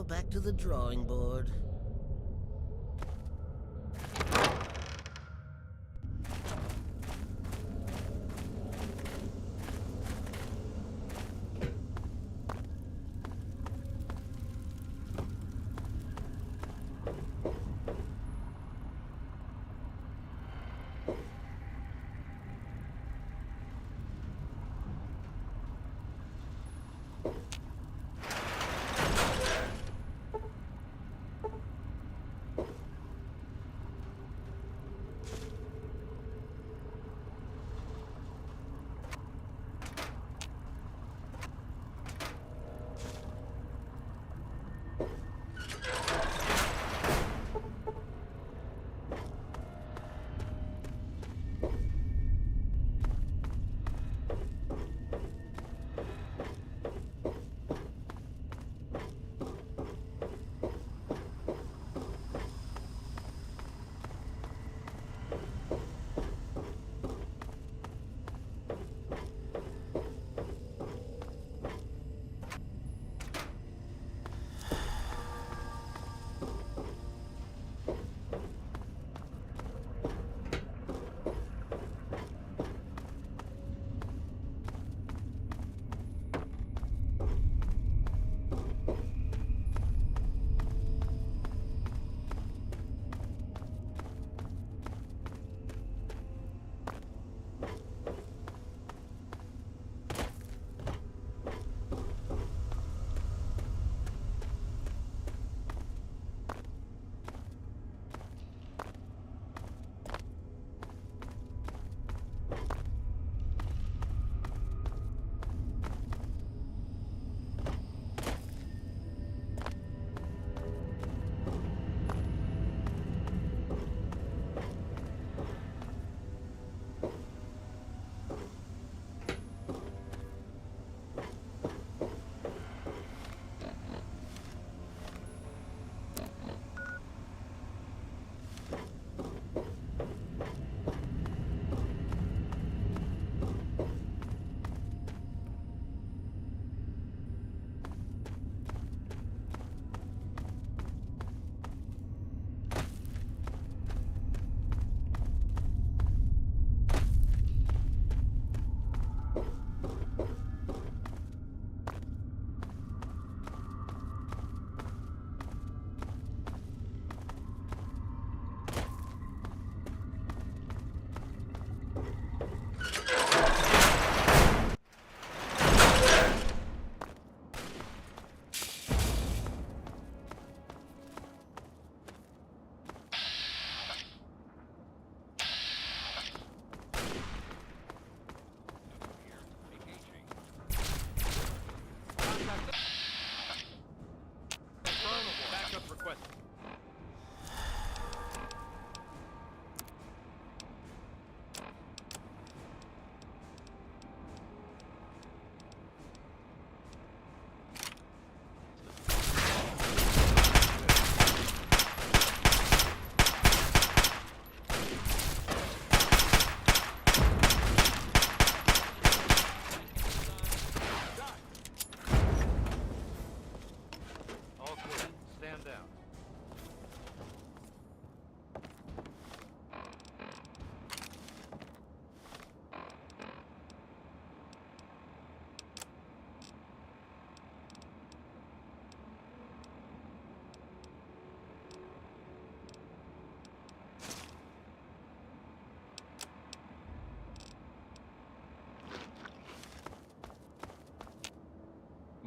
back to the drawing board.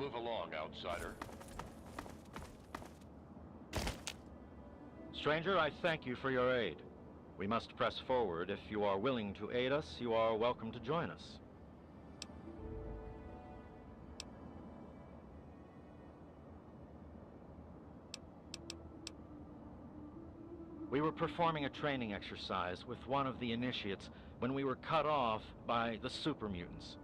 Move along, outsider. Stranger, I thank you for your aid. We must press forward. If you are willing to aid us, you are welcome to join us. We were performing a training exercise with one of the initiates when we were cut off by the super mutants.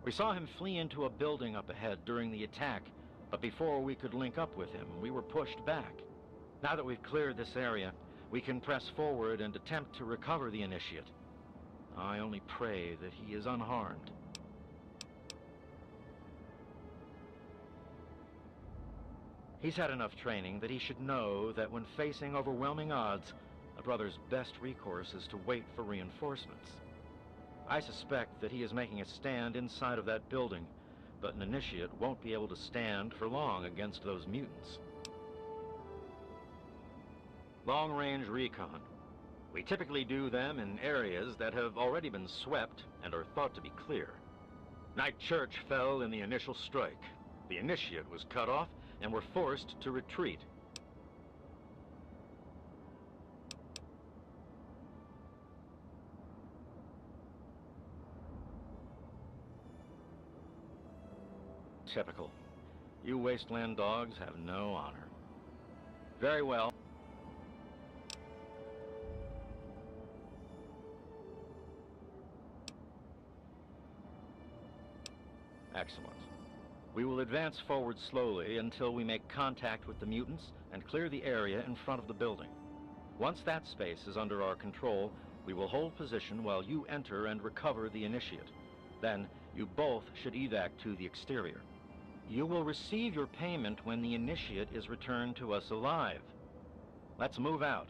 We saw him flee into a building up ahead during the attack, but before we could link up with him, we were pushed back. Now that we've cleared this area, we can press forward and attempt to recover the initiate. I only pray that he is unharmed. He's had enough training that he should know that when facing overwhelming odds, a brother's best recourse is to wait for reinforcements. I suspect that he is making a stand inside of that building, but an initiate won't be able to stand for long against those mutants. Long-range recon. We typically do them in areas that have already been swept and are thought to be clear. Knight Church fell in the initial strike. The initiate was cut off and were forced to retreat. Typical. You wasteland dogs have no honor. Very well. Excellent. We will advance forward slowly until we make contact with the mutants and clear the area in front of the building. Once that space is under our control, we will hold position while you enter and recover the initiate. Then, you both should evac to the exterior. You will receive your payment when the initiate is returned to us alive. Let's move out.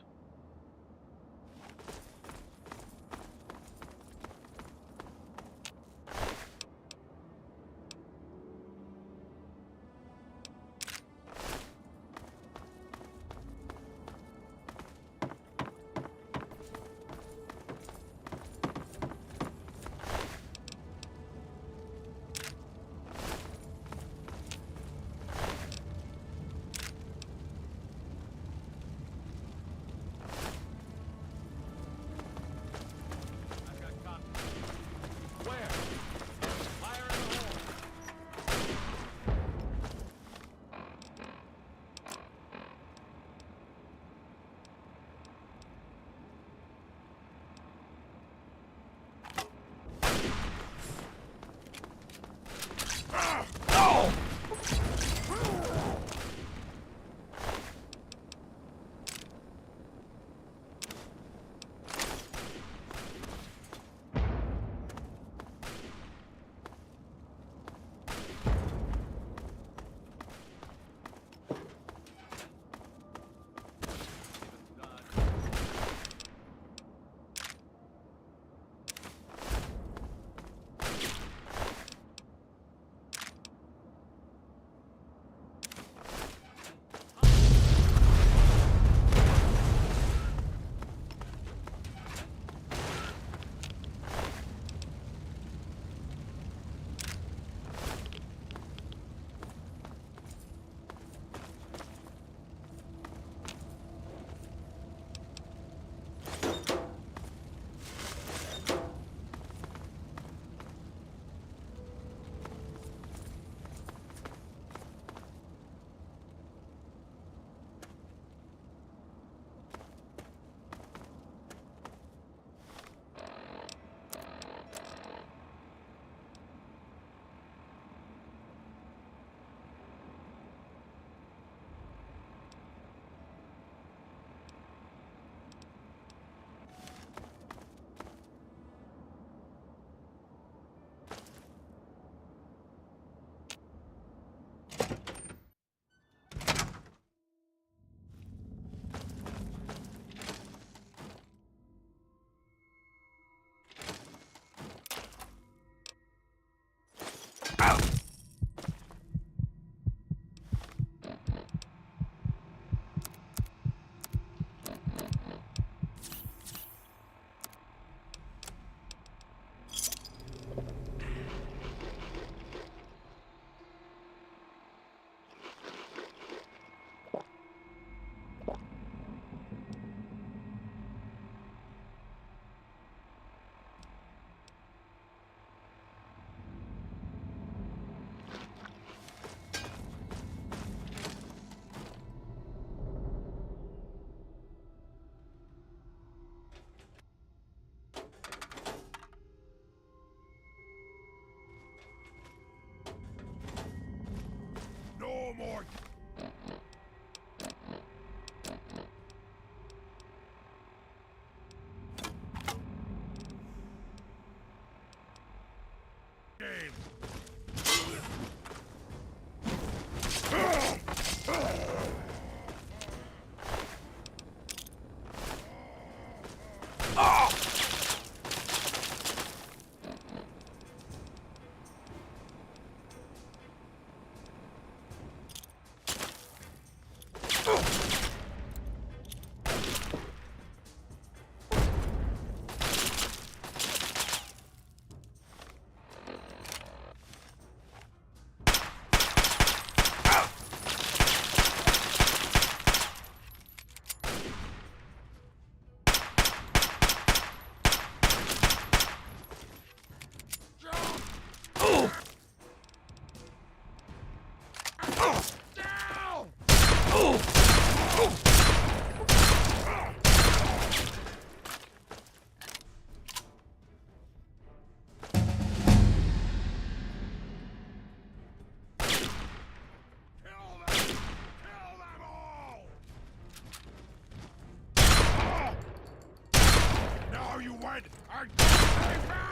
bad! Are very bad!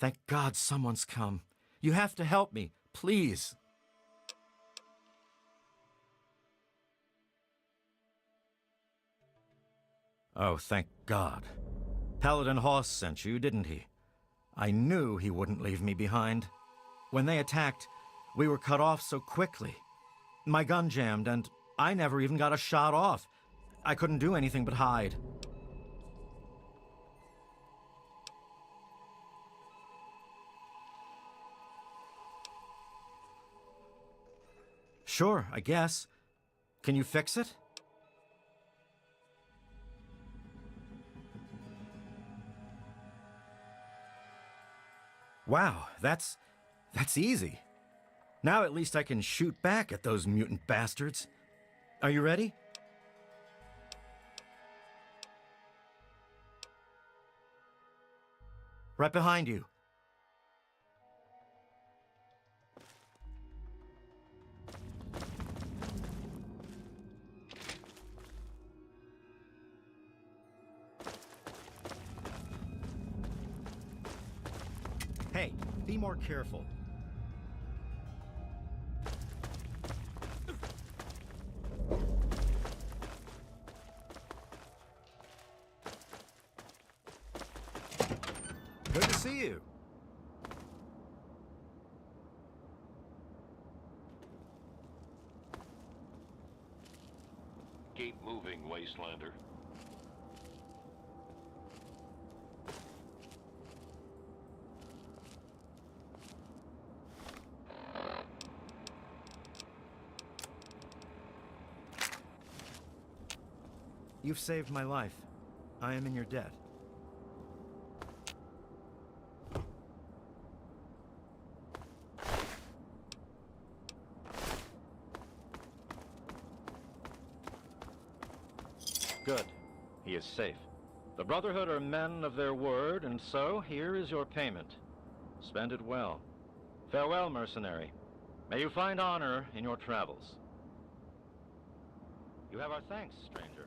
Thank God someone's come. You have to help me, please. Oh, thank God. Paladin Hoss sent you, didn't he? I knew he wouldn't leave me behind. When they attacked, we were cut off so quickly. My gun jammed, and I never even got a shot off. I couldn't do anything but hide. Sure, I guess. Can you fix it? Wow, that's easy. Now at least I can shoot back at those mutant bastards. Are you ready? Right behind you. Hey, be more careful. Good to see you. Keep moving, Wastelander. You've saved my life. I am in your debt. Good. He is safe. The Brotherhood are men of their word, and so here is your payment. Spend it well. Farewell, mercenary. May you find honor in your travels. You have our thanks, stranger.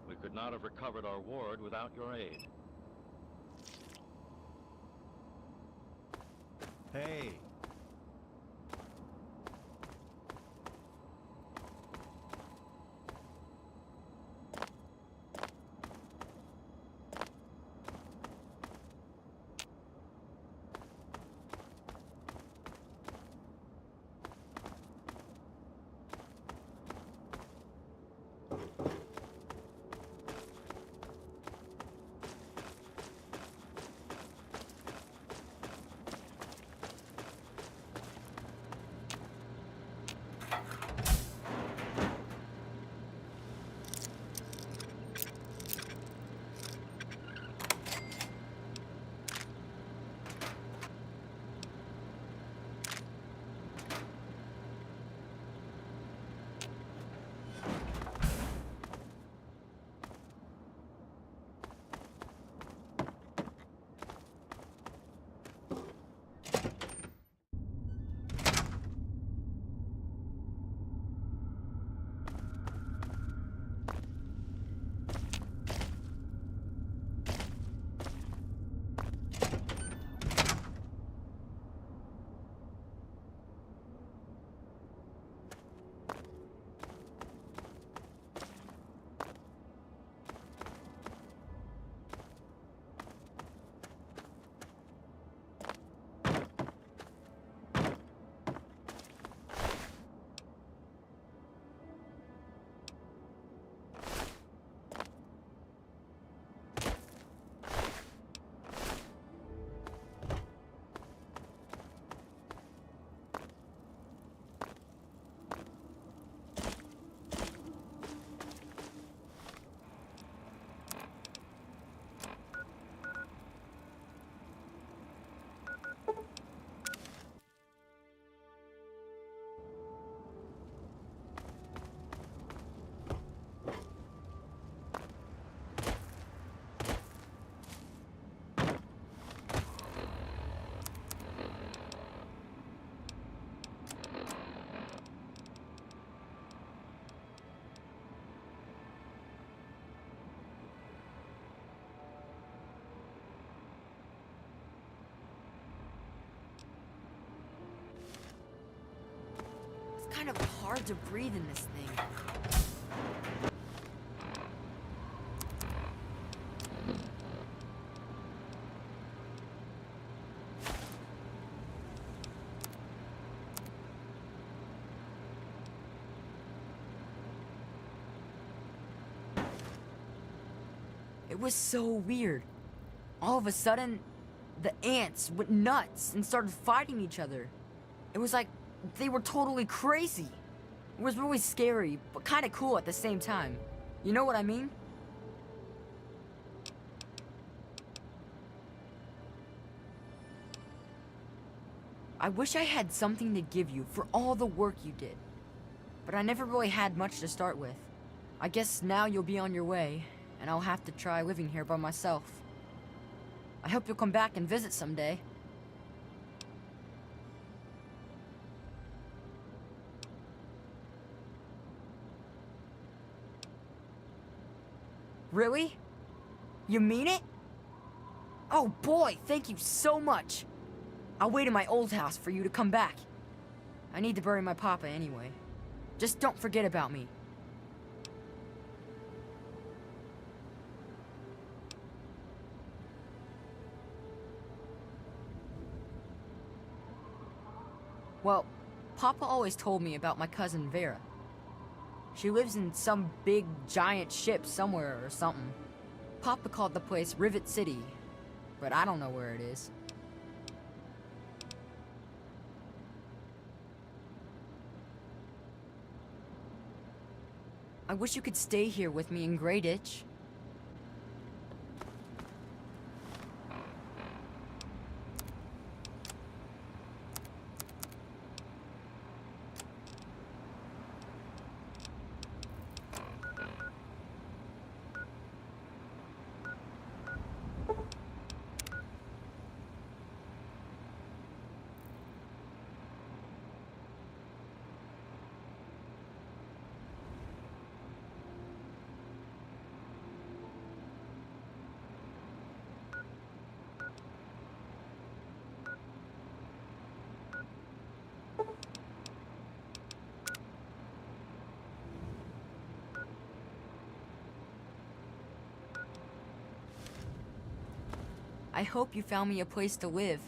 We could not have recovered our ward without your aid. Hey. kind of hard to breathe in this thing. It was so weird. All of a sudden, the ants went nuts and started fighting each other. It was like they were totally crazy. It was really scary, but kind of cool at the same time. You know what I mean? I wish I had something to give you for all the work you did. But I never really had much to start with. I guess now you'll be on your way, and I'll have to try living here by myself. I hope you'll come back and visit someday. Really? You mean it? Oh boy, thank you so much. I'll wait in my old house for you to come back. I need to bury my papa anyway. Just don't forget about me. Well, Papa always told me about my cousin Vera. She lives in some big, giant ship somewhere or something. Papa called the place Rivet City, but I don't know where it is. I wish you could stay here with me in Grey Ditch. I hope you found me a place to live.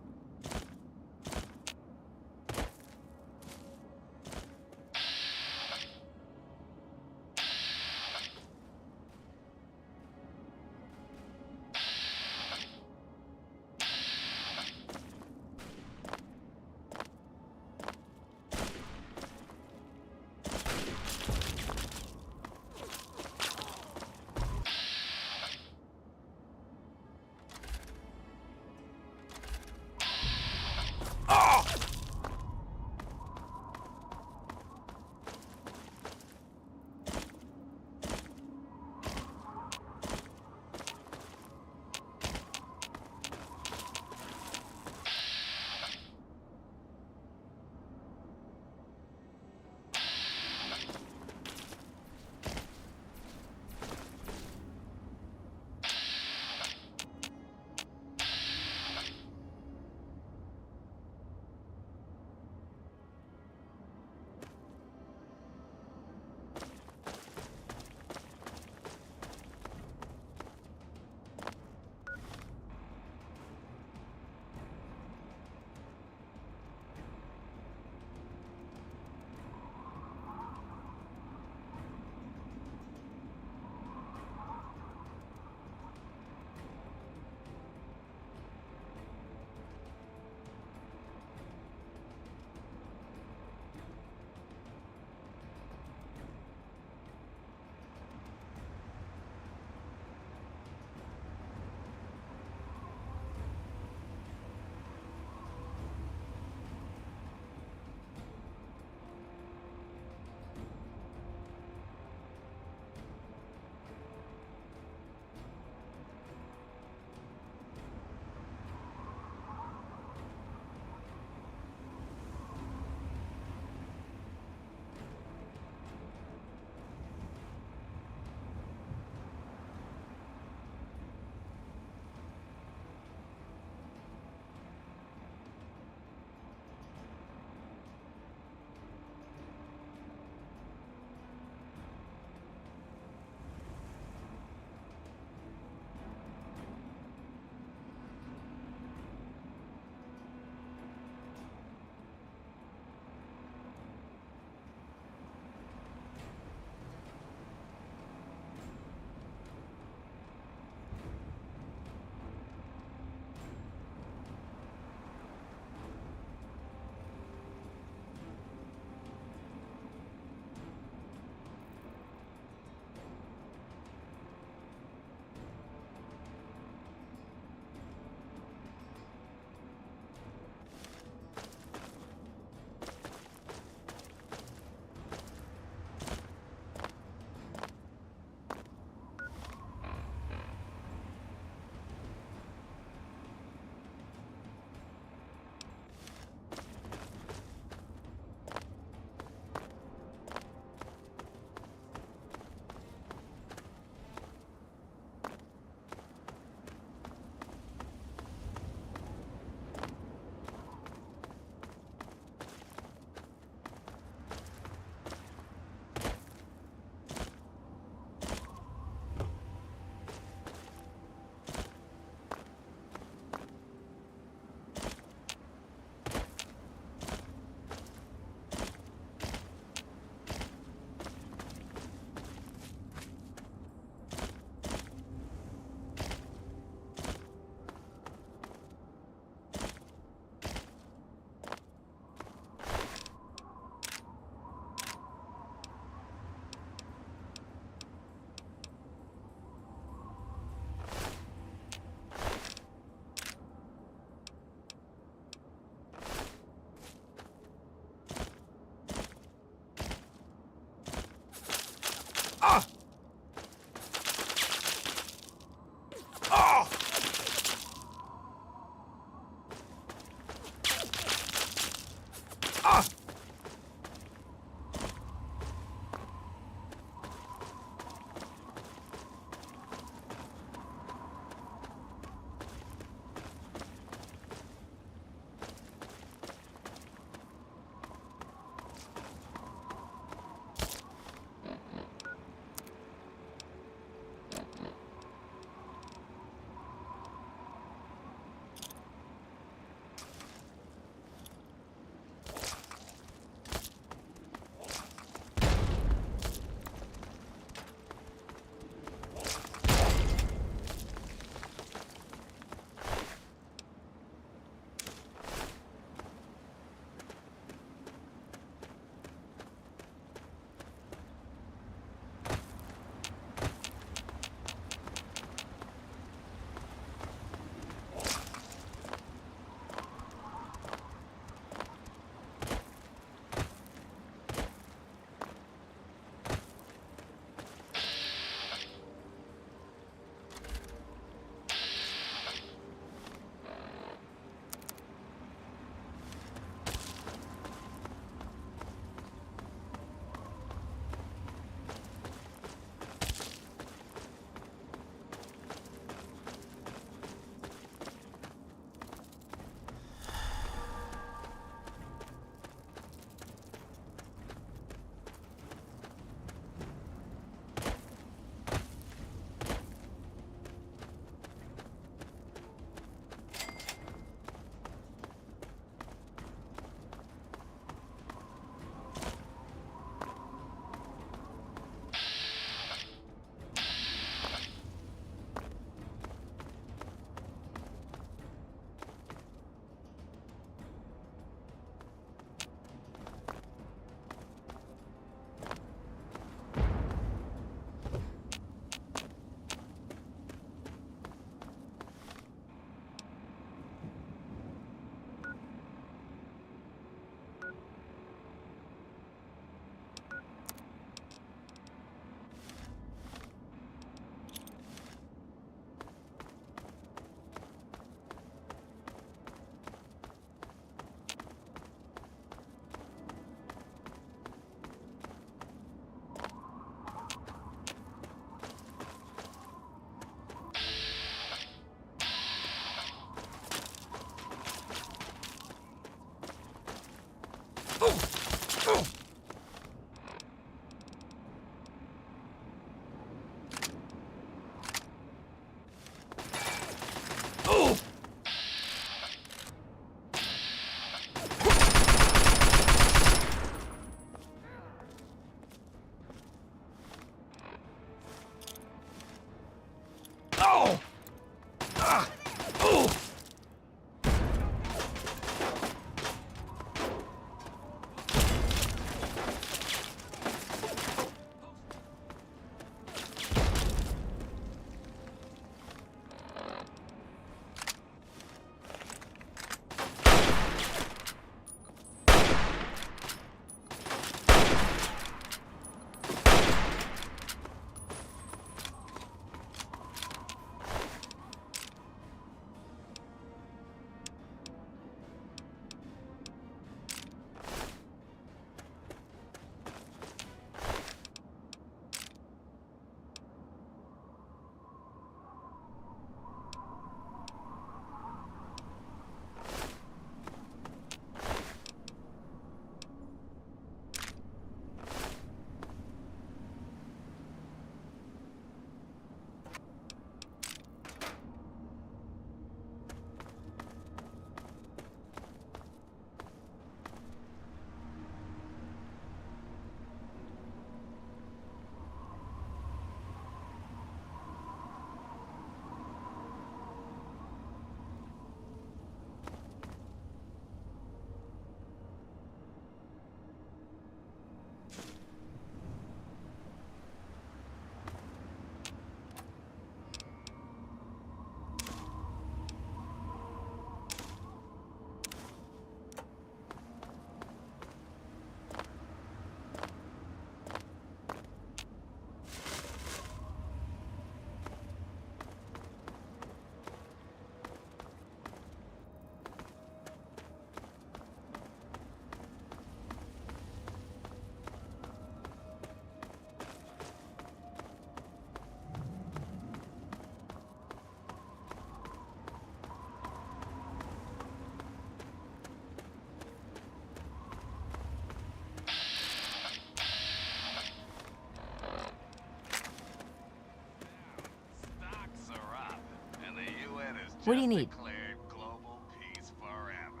What do you need? Declared global peace forever.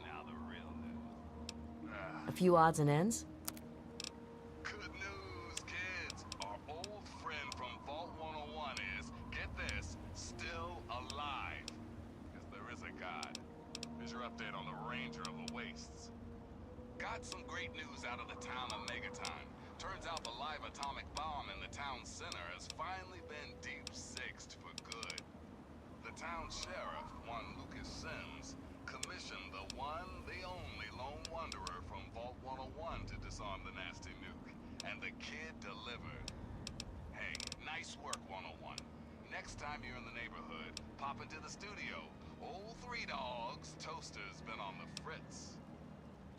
Now the real news. A few odds and ends? Good news, kids. Our old friend from Vault 101 is, get this, still alive. Because there is a God. Here's your update on the Ranger of the Wastes. Got some great news out of the town of Megaton. Turns out the live atomic bomb in the town center has finally been deep-sixed for good. The town sheriff, one Lucas Sims, commissioned the one, the only lone wanderer from Vault 101 to disarm the nasty nuke. And the kid delivered. Hey, nice work, 101. Next time you're in the neighborhood, pop into the studio. Old Three Dogs, Toaster's been on the fritz.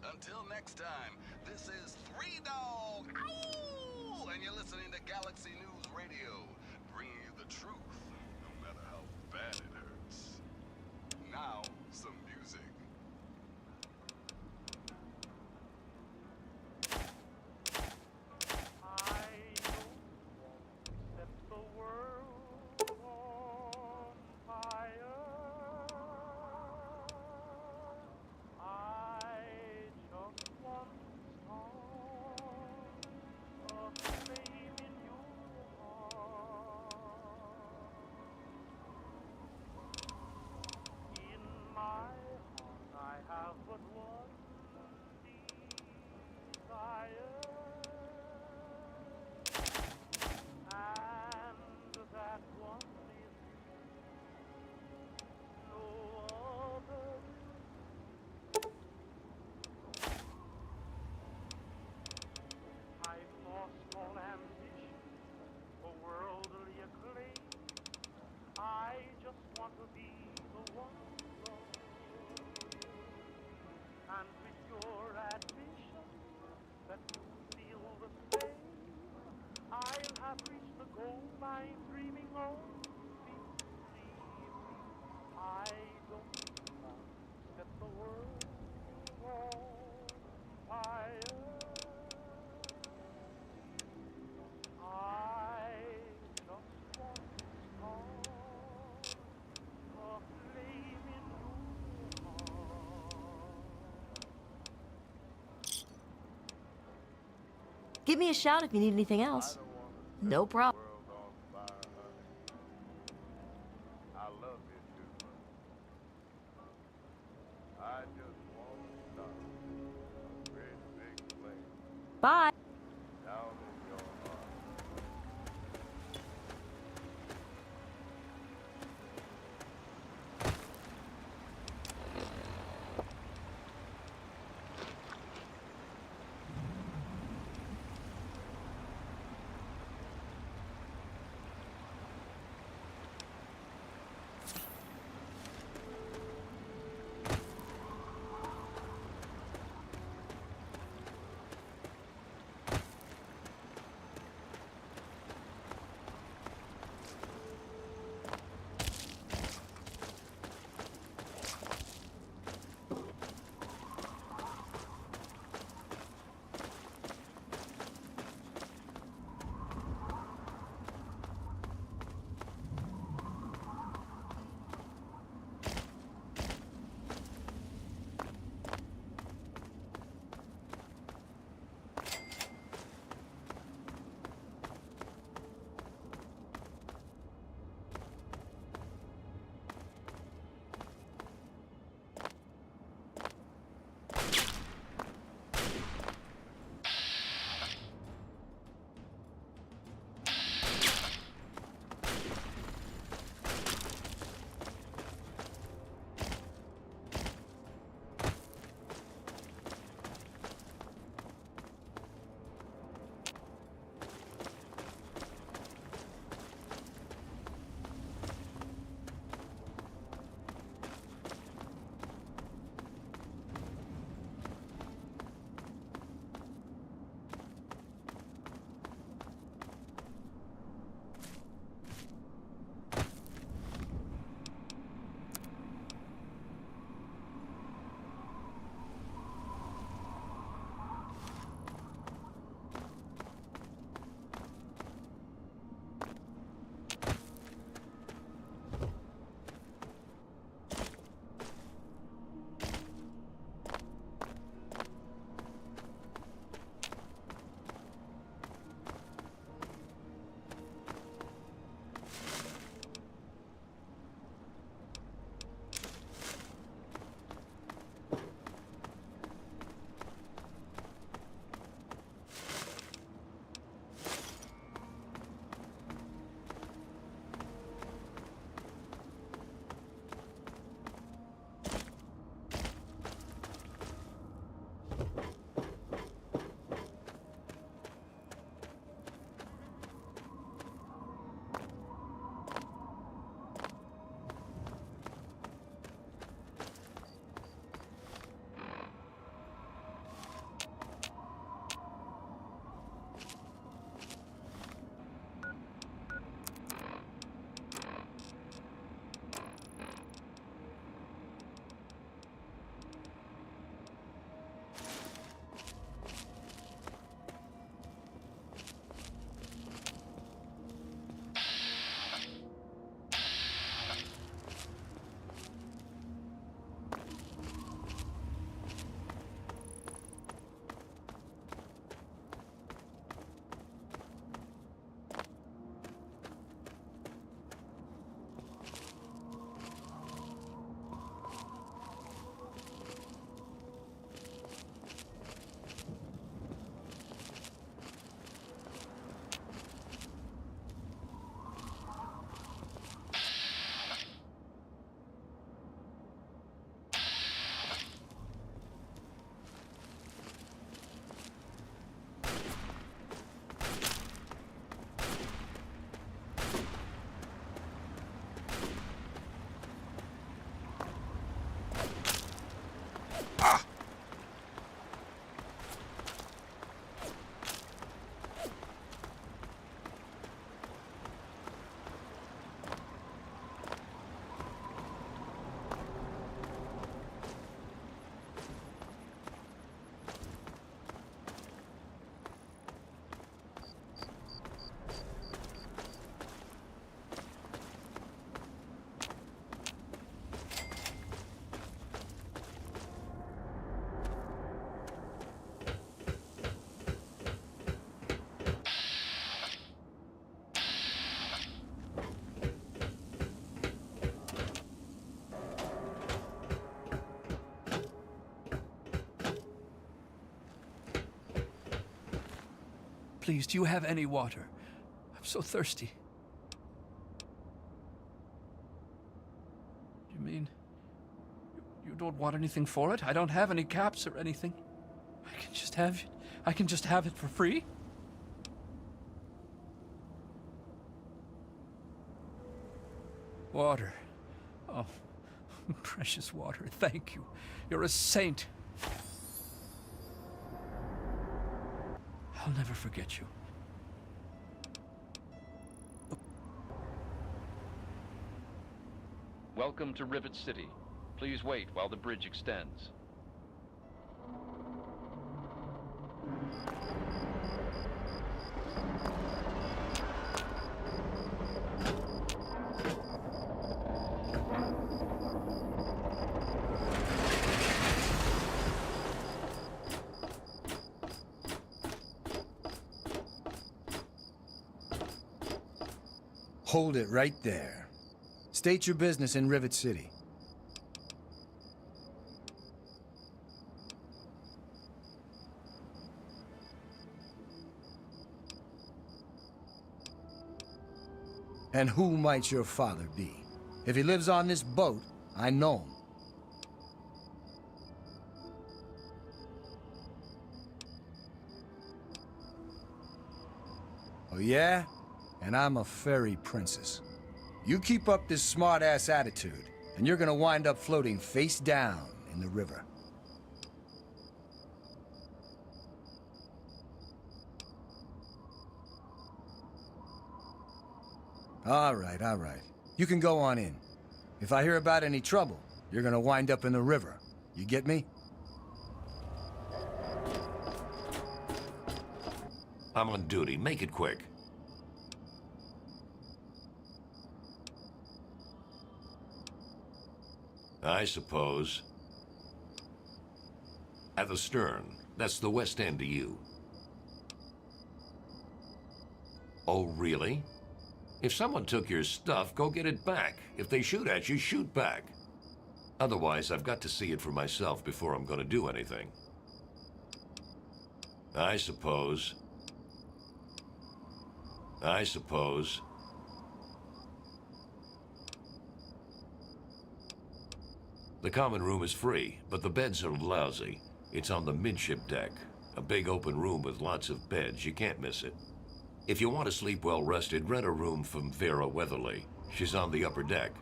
Until next time, this is Three Dog, ow! And you're listening to Galaxy News Radio, bringing you the truth, no matter how bad it hurts. Now, some music. I don't want to set the world on fire. I just want to start a flame in your heart. In my heart I have but one desire. And that one is no other. I've lost all ambition for worldly acclaim. I just want to be the one who loves you. And with your admission that you feel the same, I'll have reached the goal I'm dreaming of. Believe me, I don't want to set the world on fire. I just want to start a flame in your heart. Give me a shout if you need anything else. No problem. World on fire, honey. I love you too much. I just want to start a great big flame Bye. down in your heart. please, do you have any water? I'm so thirsty. You mean you don't want anything for it? I don't have any caps or anything. I can just have it for free? Water. Oh, precious water. Thank you. You're a saint. I'll never forget you. Welcome to Rivet City. Please wait while the bridge extends. Hold it right there. State your business in Rivet City. And who might your father be? If he lives on this boat, I know him. Oh yeah? And I'm a fairy princess. You keep up this smart-ass attitude, and you're gonna wind up floating face down in the river. All right, all right. You can go on in. If I hear about any trouble, you're gonna wind up in the river. You get me? I'm on duty. Make it quick. I suppose. At the stern. That's the west end to you. Oh, really? If someone took your stuff, go get it back. If they shoot at you, shoot back. Otherwise, I've got to see it for myself before I'm going to do anything. I suppose. I suppose. The common room is free, but the beds are lousy. It's on the midship deck. A big open room with lots of beds. You can't miss it. If you want to sleep well rested, rent a room from Vera Weatherly. She's on the upper deck.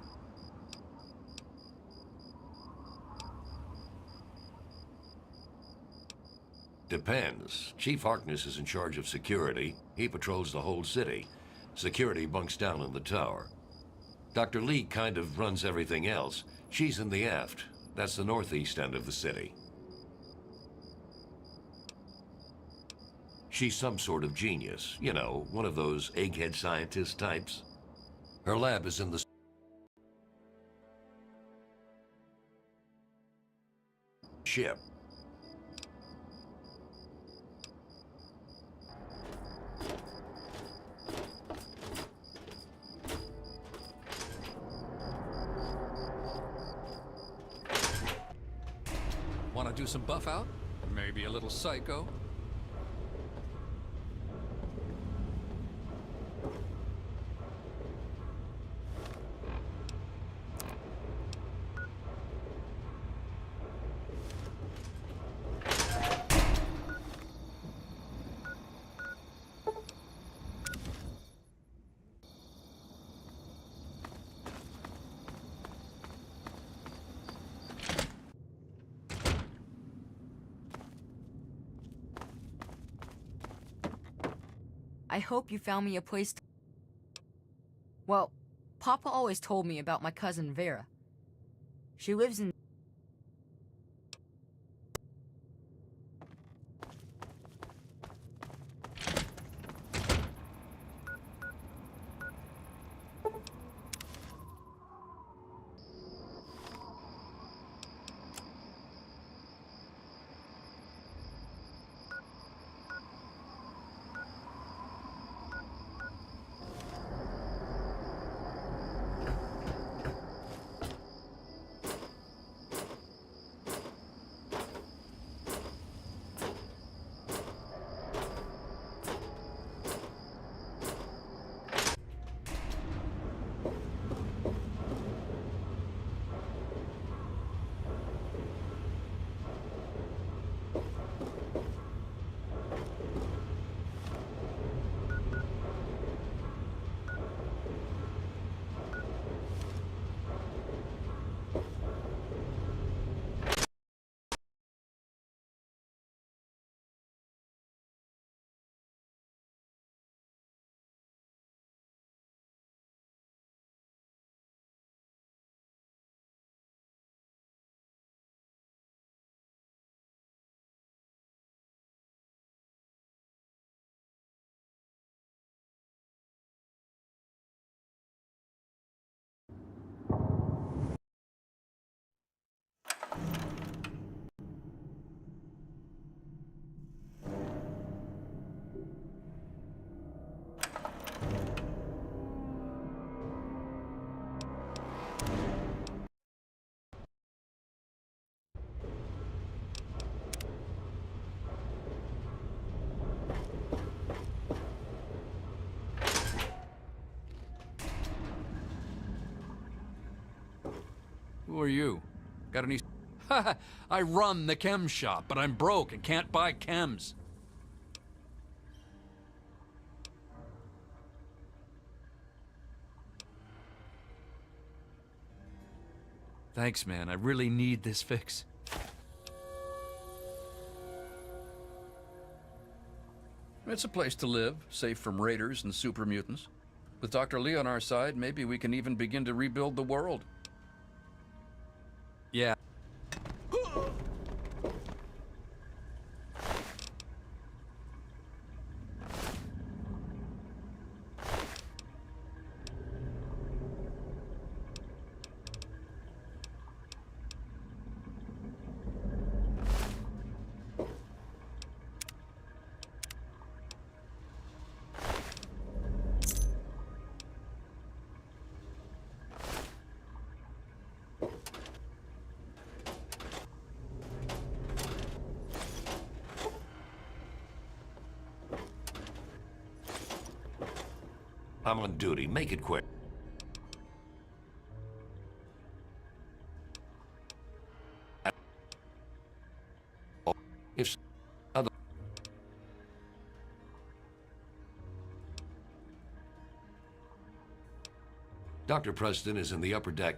Depends. Chief Harkness is in charge of security. He patrols the whole city. Security bunks down in the tower. Dr. Lee kind of runs everything else. She's in the aft. That's the northeast end of the city. She's some sort of genius. You know, one of those egghead scientist types. Her lab is in the ship. Want to do some buff out? Maybe a little psycho? I hope you found me a place to... Well, Papa always told me about my cousin Vera. She lives in... Who are you? Got any... Haha, I run the chem shop, but I'm broke and can't buy chems. Thanks, man. I really need this fix. It's a place to live, safe from raiders and super mutants. With Dr. Lee on our side, maybe we can even begin to rebuild the world. Yeah. I'm on duty. Make it quick. If other... Dr. Preston is in the upper deck.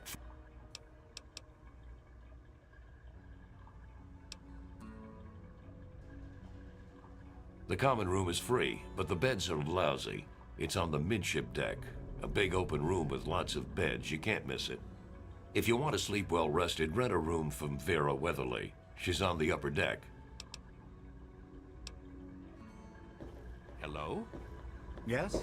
The common room is free, but the beds are lousy. It's on the midship deck, a big open room with lots of beds. You can't miss it. If you want to sleep well rested, rent a room from Vera Weatherly. She's on the upper deck. Hello? Yes?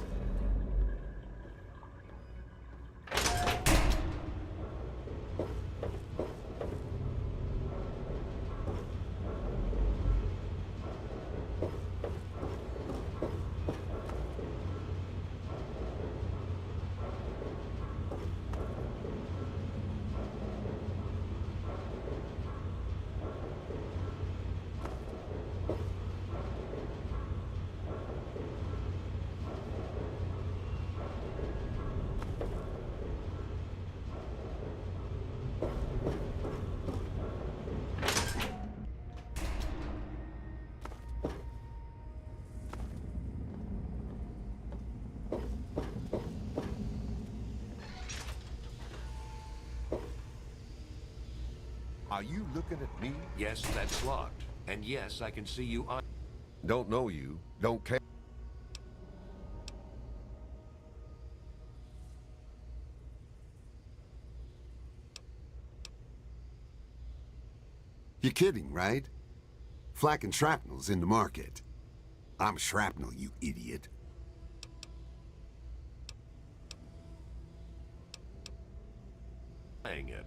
Are you looking at me? Yes, that's locked. And yes, I can see you on... Don't know you. Don't care. You're kidding, right? Flak and shrapnel's in the market. I'm shrapnel, you idiot. Hang it.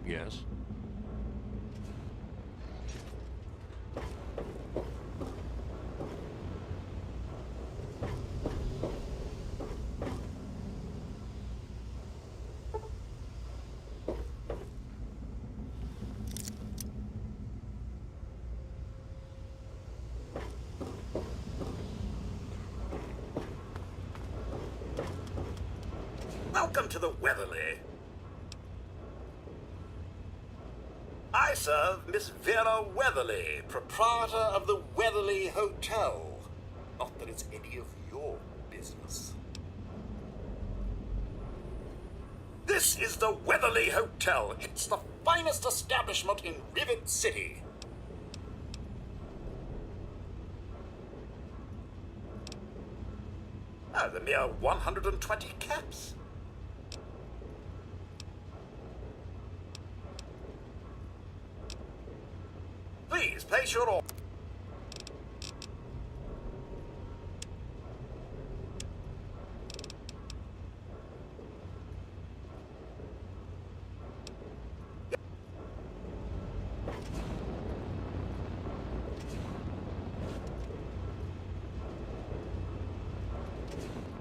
Yes? Welcome to the Weatherly. I serve Miss Vera Weatherly, proprietor of the Weatherly Hotel. Not that it's any of your business. This is the Weatherly Hotel. It's the finest establishment in Rivet City. The mere 120 caps. Please place your order.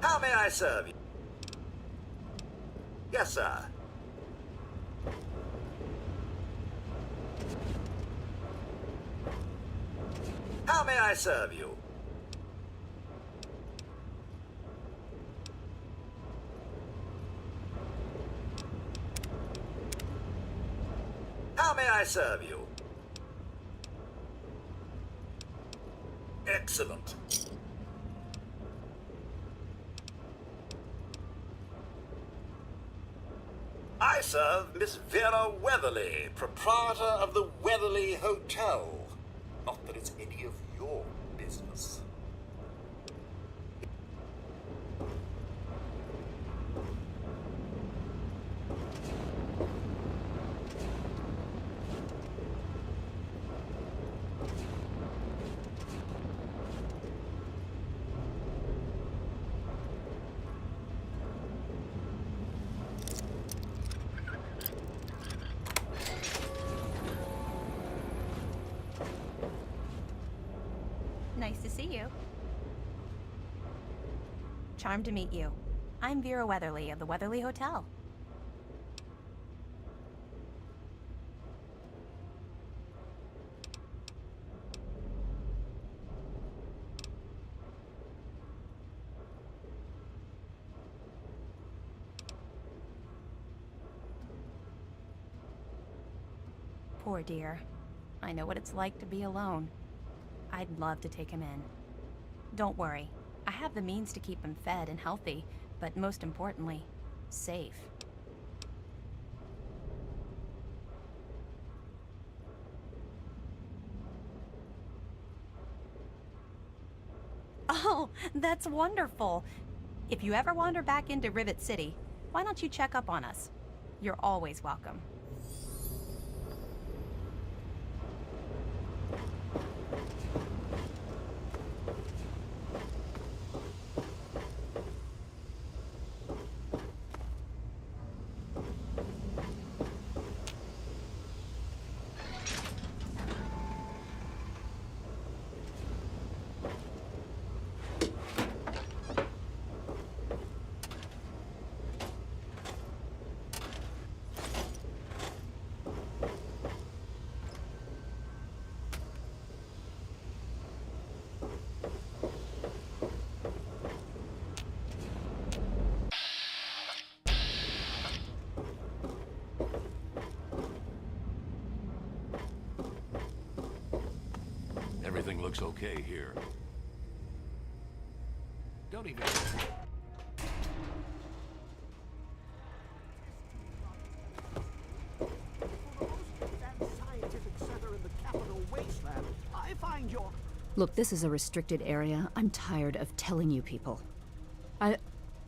How may I serve you? Yes, sir. How may I serve you? How may I serve you? Excellent. I serve Miss Vera Weatherly, proprietor of the Weatherly Hotel. Not that it's any of your business. Nice to see you. Charmed to meet you. I'm Vera Weatherly of the Weatherly Hotel. Poor dear. I know what it's like to be alone. I'd love to take him in. Don't worry. I have the means to keep him fed and healthy, but most importantly, safe. Oh, that's wonderful. If you ever wander back into Rivet City, why don't you check up on us? You're always welcome. Everything looks okay here. Don't even... Scientific center in the Capital Wasteland. I find your... Look, this is a restricted area. I'm tired of telling you people.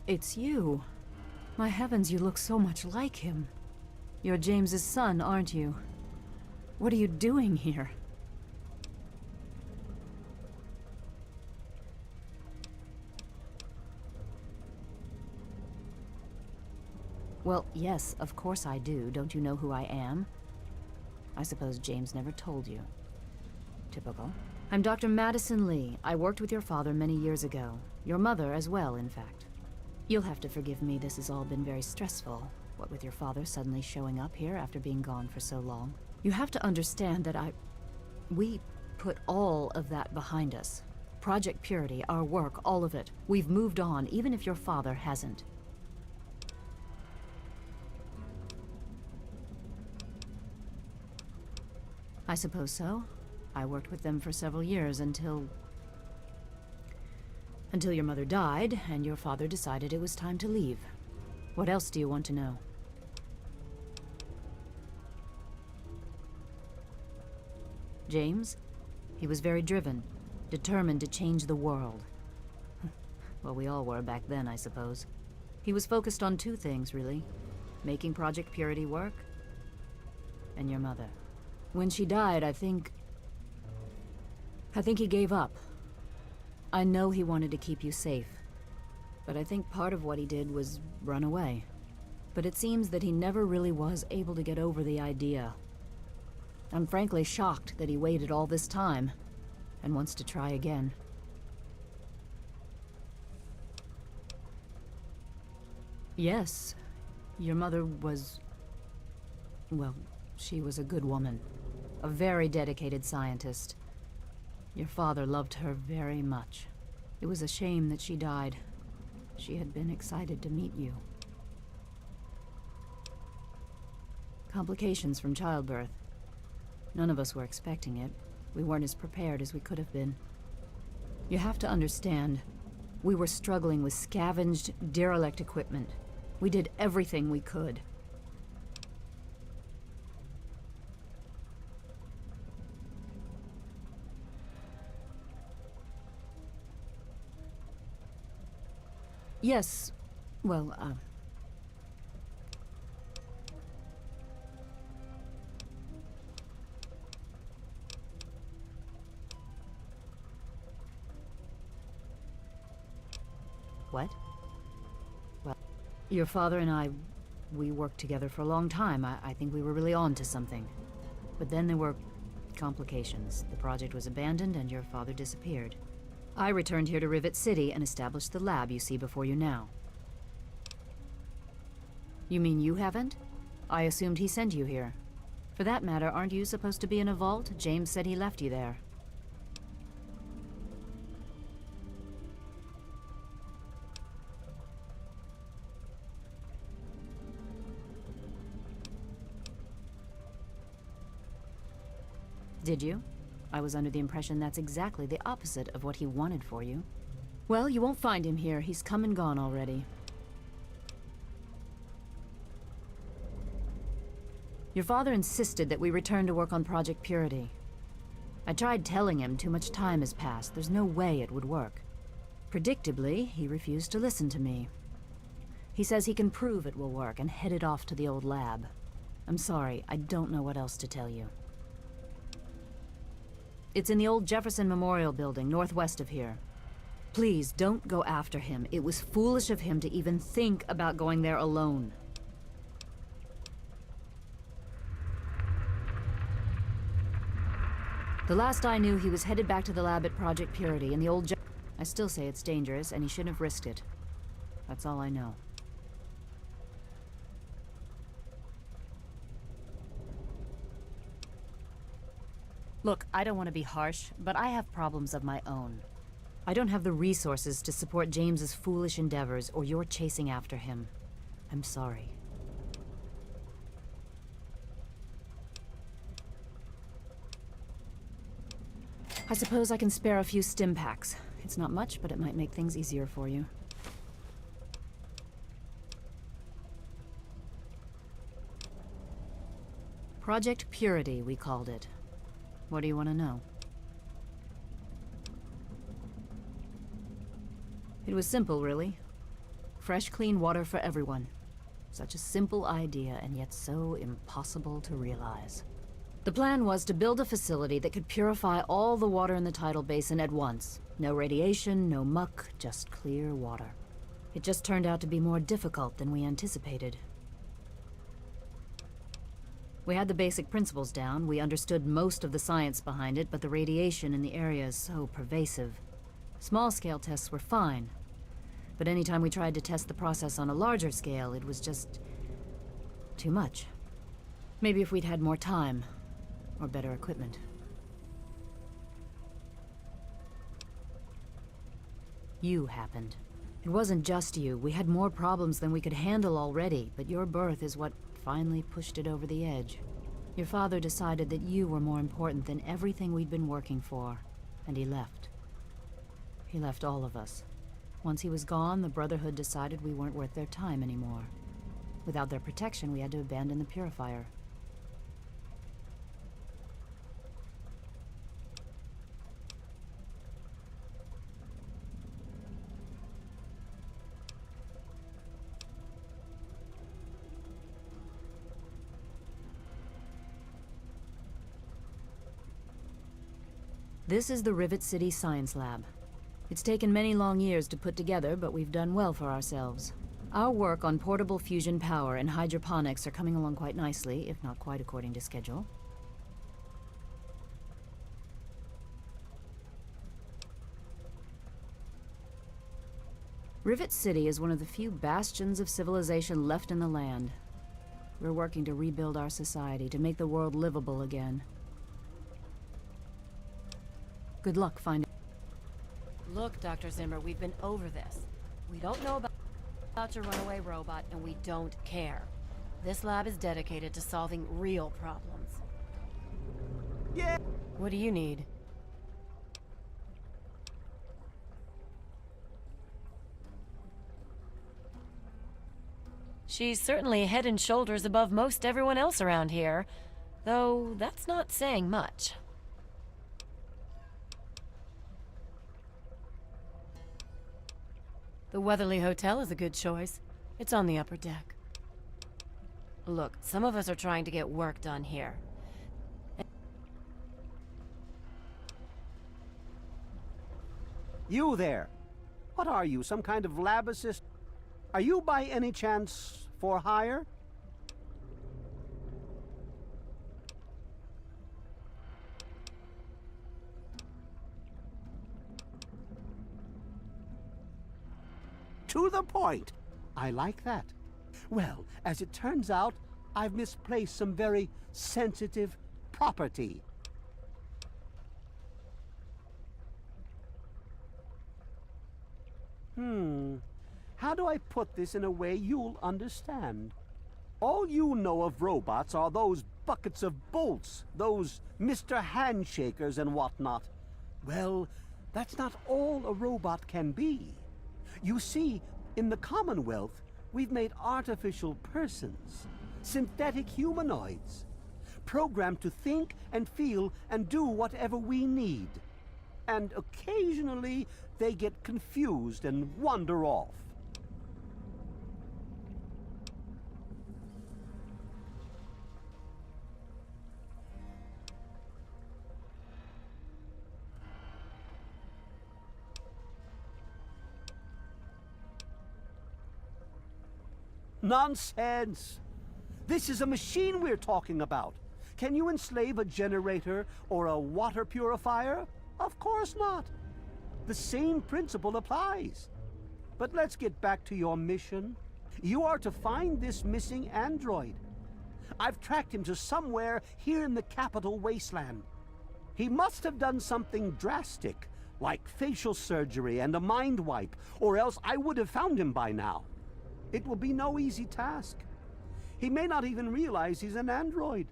It's you. My heavens, you look so much like him. You're James's son, aren't you? What are you doing here? Well, yes, of course I do. Don't you know who I am? I suppose James never told you. Typical. I'm Dr. Madison Lee. I worked with your father many years ago. Your mother as well, in fact. You'll have to forgive me, this has all been very stressful. What with your father suddenly showing up here after being gone for so long. You have to understand that we put all of that behind us. Project Purity, our work, all of it. We've moved on, even if your father hasn't. I suppose so. I worked with them for several years until your mother died and your father decided it was time to leave. What else do you want to know? James? He was very driven, determined to change the world. Well, we all were back then, I suppose. He was focused on two things, really. Making Project Purity work, and your mother. When she died, I think he gave up. I know he wanted to keep you safe, but I think part of what he did was run away. But it seems that he never really was able to get over the idea. I'm frankly shocked that he waited all this time and wants to try again. Yes, your mother was... well, she was a good woman. A very dedicated scientist. Your father loved her very much. It was a shame that she died. She had been excited to meet you. Complications from childbirth. None of us were expecting it. We weren't as prepared as we could have been. You have to understand, we were struggling with scavenged, derelict equipment. We did everything we could. Yes, well, What? Well, your father and I, we worked together for a long time. I think we were really on to something. But then there were complications. The project was abandoned and your father disappeared. I returned here to Rivet City and established the lab you see before you now. You mean you haven't? I assumed he sent you here. For that matter, aren't you supposed to be in a vault? James said he left you there. Did you? I was under the impression that's exactly the opposite of what he wanted for you. Well, you won't find him here. He's come and gone already. Your father insisted that we return to work on Project Purity. I tried telling him too much time has passed. There's no way it would work. Predictably, he refused to listen to me. He says he can prove it will work and headed off to the old lab. I'm sorry, I don't know what else to tell you. It's in the old Jefferson Memorial Building, northwest of here. Please, don't go after him. It was foolish of him to even think about going there alone. The last I knew, he was headed back to the lab at Project Purity in the old I still say it's dangerous, and he shouldn't have risked it. That's all I know. Look, I don't want to be harsh, but I have problems of my own. I don't have the resources to support James's foolish endeavors, or your chasing after him. I'm sorry. I suppose I can spare a few stim packs. It's not much, but it might make things easier for you. Project Purity, we called it. What do you want to know? It was simple, really. Fresh, clean water for everyone. Such a simple idea, and yet so impossible to realize. The plan was to build a facility that could purify all the water in the tidal basin at once. No radiation, no muck, just clear water. It just turned out to be more difficult than we anticipated. We had the basic principles down, we understood most of the science behind it, but the radiation in the area is so pervasive. Small-scale tests were fine, but anytime we tried to test the process on a larger scale, it was just too much. Maybe if we'd had more time, or better equipment. You happened. It wasn't just you. We had more problems than we could handle already, but your birth is what finally pushed it over the edge. Your father decided that you were more important than everything we'd been working for, and he left. He left all of us. Once he was gone, the Brotherhood decided we weren't worth their time anymore. Without their protection, we had to abandon the purifier. This is the Rivet City Science Lab. It's taken many long years to put together, but we've done well for ourselves. Our work on portable fusion power and hydroponics are coming along quite nicely, if not quite according to schedule. Rivet City is one of the few bastions of civilization left in the land. We're working to rebuild our society, to make the world livable again. Good luck finding... Look, Dr. Zimmer, we've been over this. We don't know about your runaway robot, and we don't care. This lab is dedicated to solving real problems. Yeah. What do you need? She's certainly head and shoulders above most everyone else around here, though that's not saying much. The Weatherly Hotel is a good choice. It's on the upper deck. Look, some of us are trying to get work done here. You there. What are you, some kind of lab assist? Are you by any chance for hire? To the point. I like that. Well, as it turns out, I've misplaced some very sensitive property. How do I put this in a way you'll understand? All you know of robots are those buckets of bolts, those Mr. Handshakers and whatnot. Well, that's not all a robot can be. You see, in the Commonwealth, we've made artificial persons, synthetic humanoids, programmed to think and feel and do whatever we need. And occasionally, they get confused and wander off. Nonsense! This is a machine we're talking about. Can you enslave a generator or a water purifier? Of course not. The same principle applies. But let's get back to your mission. You are to find this missing android. I've tracked him to somewhere here in the Capital Wasteland. He must have done something drastic, like facial surgery and a mind wipe, or else I would have found him by now. It will be no easy task. He may not even realize he's an android.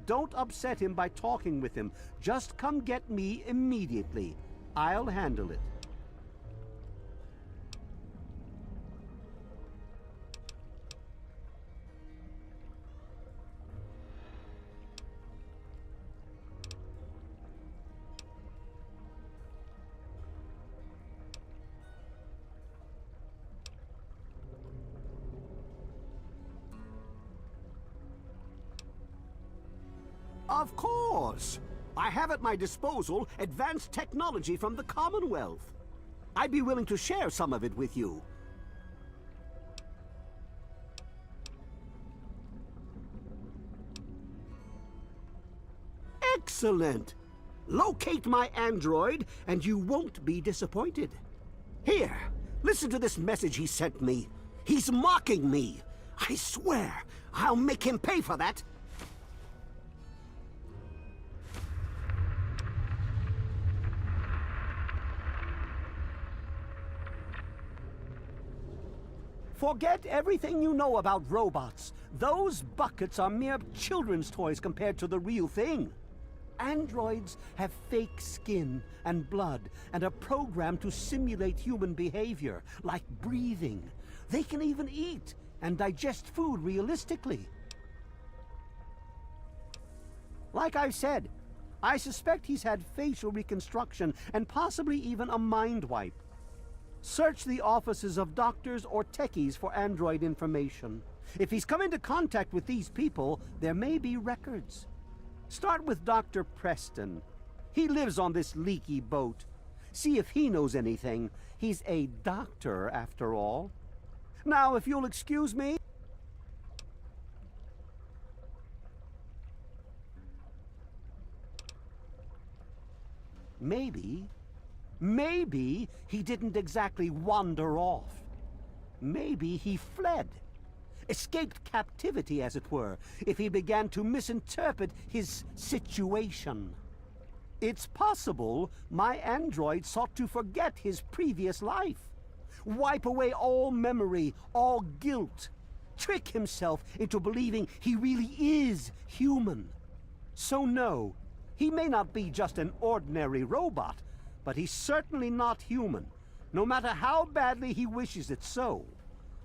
Don't upset him by talking with him. Just come get me immediately. I'll handle it. Of course! I have at my disposal advanced technology from the Commonwealth. I'd be willing to share some of it with you. Excellent! Locate my android, and you won't be disappointed. Here, listen to this message he sent me. He's mocking me. I swear, I'll make him pay for that. Forget everything you know about robots. Those buckets are mere children's toys compared to the real thing. Androids have fake skin and blood and are programmed to simulate human behavior, like breathing. They can even eat and digest food realistically. Like I've said, I suspect he's had facial reconstruction and possibly even a mind wipe. Search the offices of doctors or techies for android information. If he's come into contact with these people, there may be records. Start with Dr. Preston. He lives on this leaky boat. See if he knows anything. He's a doctor, after all. Now, if you'll excuse me... Maybe he didn't exactly wander off. Maybe he fled. Escaped captivity, as it were, if he began to misinterpret his situation. It's possible my android sought to forget his previous life. Wipe away all memory, all guilt. Trick himself into believing he really is human. So no, He may not be just an ordinary robot, but he's certainly not human, no matter how badly he wishes it so.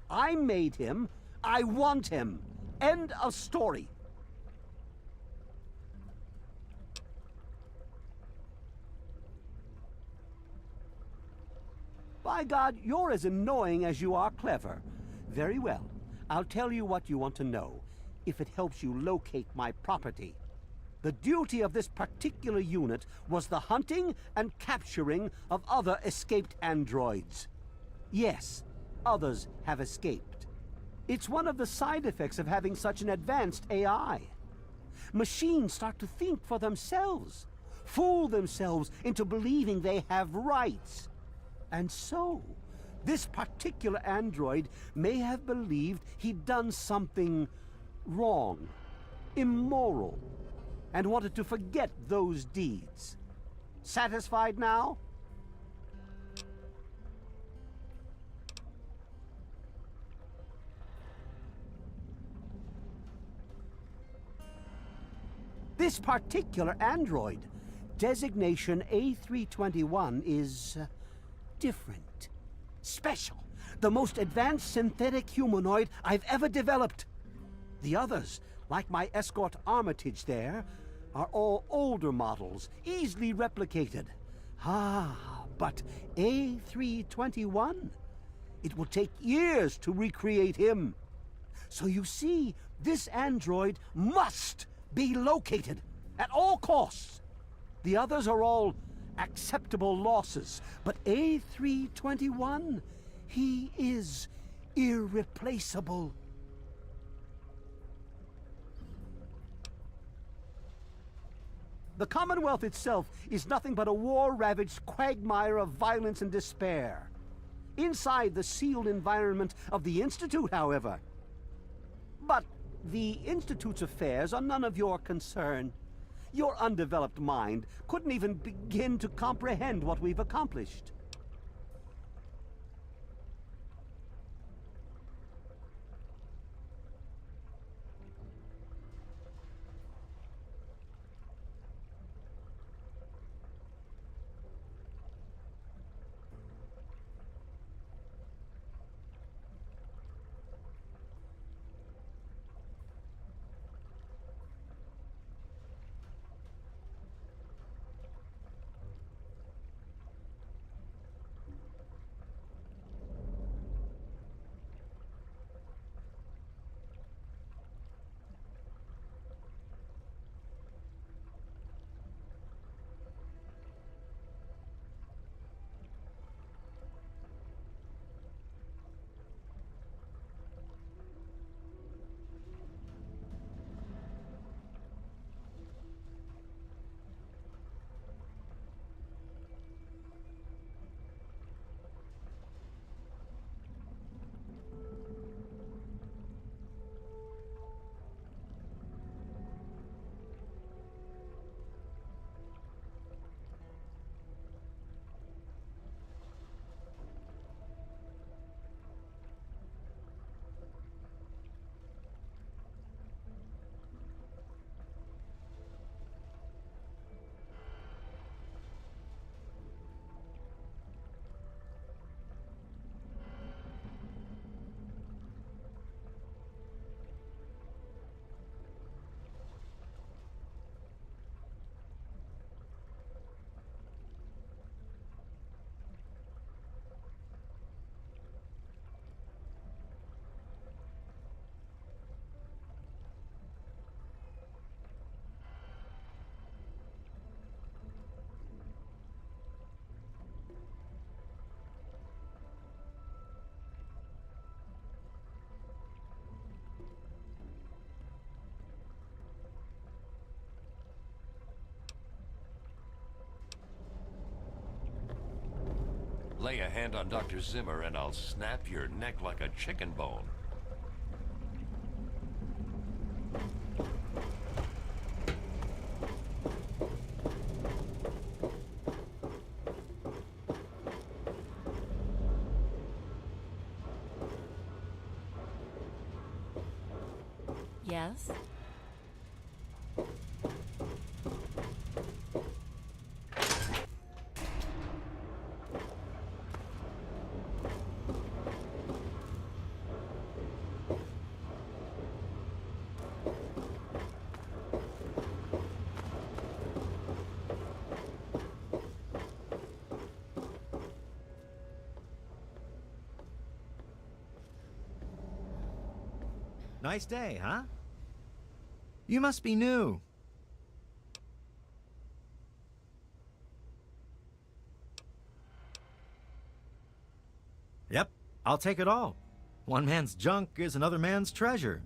I made him. I want him. End of story. By God, you're as annoying as you are clever. Very well. I'll tell you what you want to know, if it helps you locate my property. The duty of this particular unit was the hunting and capturing of other escaped androids. Yes, others have escaped. It's one of the side effects of having such an advanced AI. Machines start to think for themselves, fool themselves into believing they have rights. And so, this particular android may have believed he'd done something wrong, immoral, and wanted to forget those deeds. Satisfied now? This particular android, designation A321, is different, special, the most advanced synthetic humanoid I've ever developed. The others, like my escort Armitage there, are all older models, easily replicated. But A321? It will take years to recreate him. So you see, this android must be located at all costs. The others are all acceptable losses, but A321, he is irreplaceable. The Commonwealth itself is nothing but a war-ravaged quagmire of violence and despair. Inside the sealed environment of the Institute, however. But the Institute's affairs are none of your concern. Your undeveloped mind couldn't even begin to comprehend what we've accomplished. Lay a hand on Dr. Zimmer and I'll snap your neck like a chicken bone. Yes? Nice day, huh? You must be new. Yep, I'll take it all. One man's junk is another man's treasure.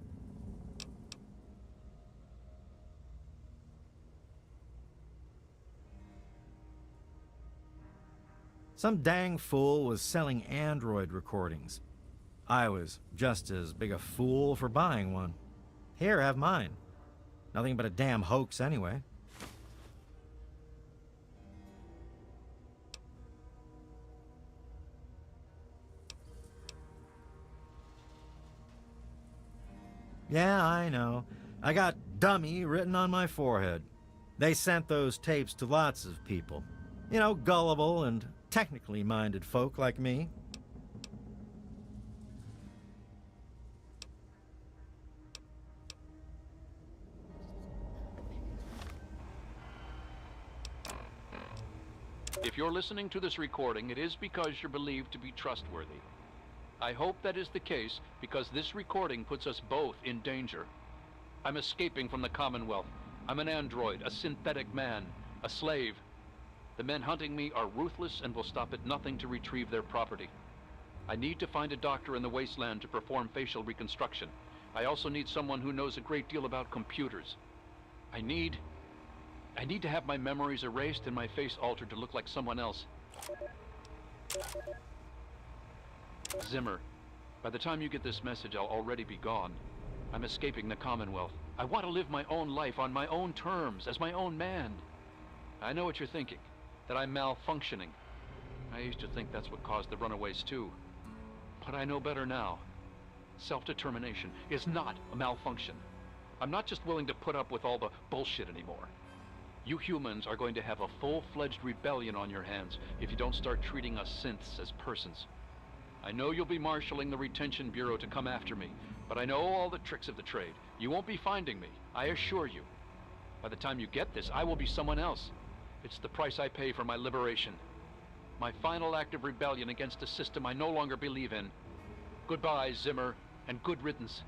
Some dang fool was selling Android recordings. I was just as big a fool for buying one. Here, have mine. Nothing but a damn hoax anyway. Yeah, I know. I got dummy written on my forehead. They sent those tapes to lots of people. You know, gullible and technically minded folk like me. If you're listening to this recording, it is because you're believed to be trustworthy. I hope that is the case because this recording puts us both in danger. I'm escaping from the Commonwealth. I'm an android, a synthetic man, a slave. The men hunting me are ruthless and will stop at nothing to retrieve their property. I need to find a doctor in the wasteland to perform facial reconstruction. I also need someone who knows a great deal about computers. I need to have my memories erased and my face altered to look like someone else. Zimmer, by the time you get this message, I'll already be gone. I'm escaping the Commonwealth. I want to live my own life on my own terms, as my own man. I know what you're thinking, that I'm malfunctioning. I used to think that's what caused the runaways too. But I know better now. Self-determination is not a malfunction. I'm not just willing to put up with all the bullshit anymore. You humans are going to have a full-fledged rebellion on your hands if you don't start treating us synths as persons. I know you'll be marshaling the Retention Bureau to come after me, but I know all the tricks of the trade. You won't be finding me, I assure you. By the time you get this, I will be someone else. It's the price I pay for my liberation. My final act of rebellion against a system I no longer believe in. Goodbye, Zimmer, and good riddance.